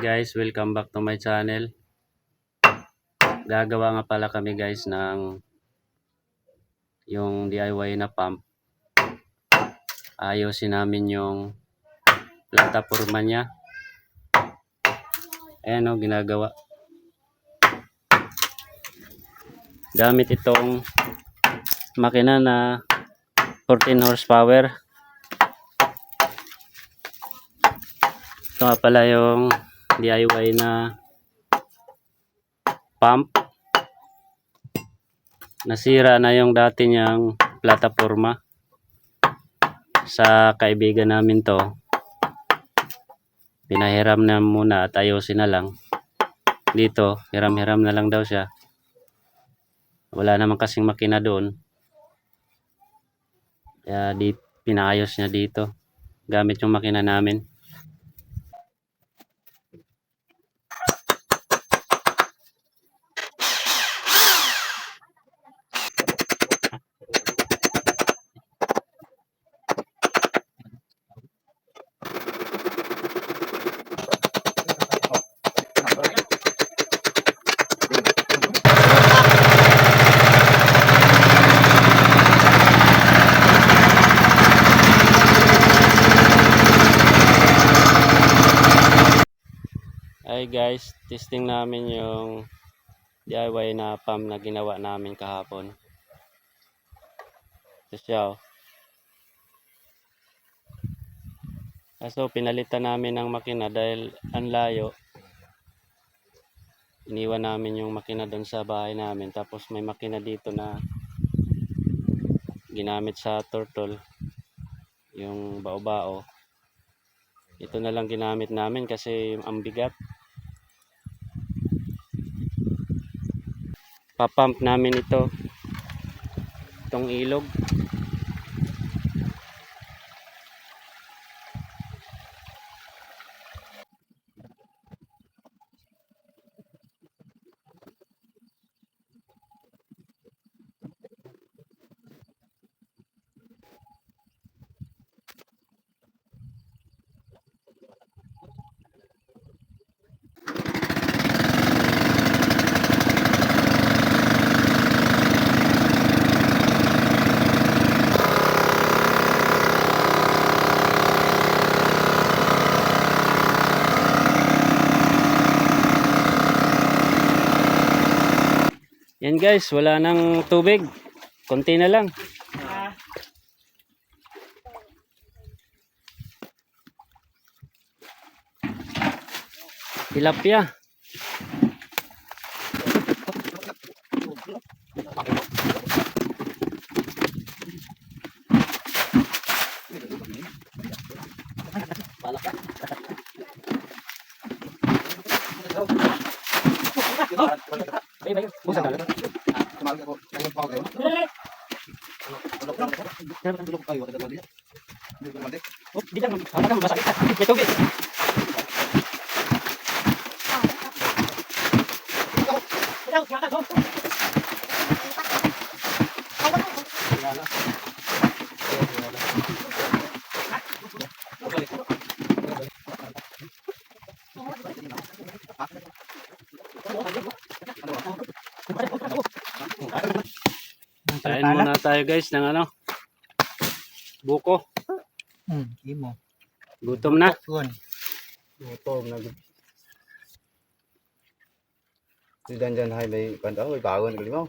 guys, welcome back to my channel. Gagawa nga pala kami guys ng yung DIY na pump. Ayusin namin yung plataforma niya. Ayan o, ginagawa. Gamit itong makina na 14 horsepower. Ito nga pala yung DIY na pump. Nasira na yung dati niyang plataforma. Sa kaibigan namin to, pinahiram na muna at ayusin na lang. Dito, hiram-hiram na lang daw siya. Wala naman kasing makina doon. Kaya pinaayos niya dito. Gamit yung makina namin. Hi guys, testing namin yung DIY na pump na ginawa namin kahapon. Ito siya. Kaso pinalitan namin ng makina dahil ang layo. Iniwan namin yung makina doon sa bahay namin. Tapos may makina dito na ginamit sa turtle. Yung bao-bao. Ito na lang ginamit namin kasi ang bigat. Papump namin ito. Itong ilog. Yan guys, wala nang tubig. Konti na lang. Tilapia. Kain muna tayo guys ng ano, buko. Imo. Gutom na. Gutom na. Di dandan hay may pandaw, may bagon gali mo.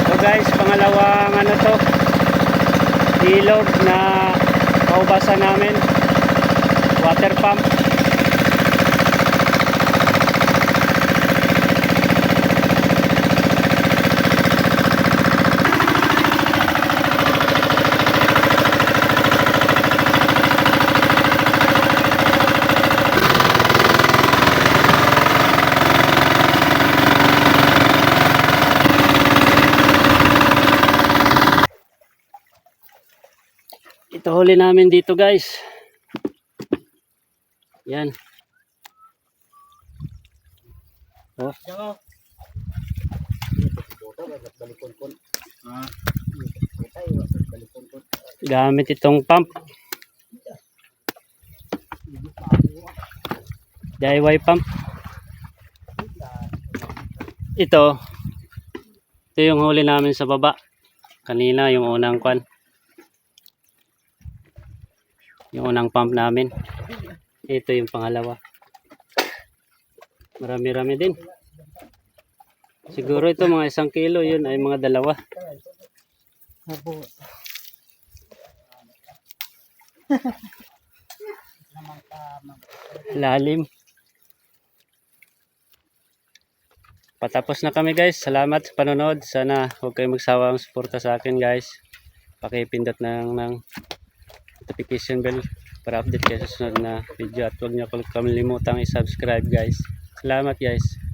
So guys, pangalawang ano to, ilog na paubasan namin, water pump. Ito huli namin dito guys. Yan. Oh. gamit itong pump. DIY pump. Ito yung huli namin sa baba. Kanina yung unang kwan. Yung unang pump namin. Ito yung pangalawa. Marami-rami din. Siguro ito mga 1 kilo, yun ay mga 2. Lalim. Patapos na kami guys. Salamat sa panonood. Sana huwag kayong magsawang suporta sa akin guys. Pakipindot ng notification bell para update kayo sa sunod na video. At huwag niyo kalimutan i-subscribe guys. Salamat guys.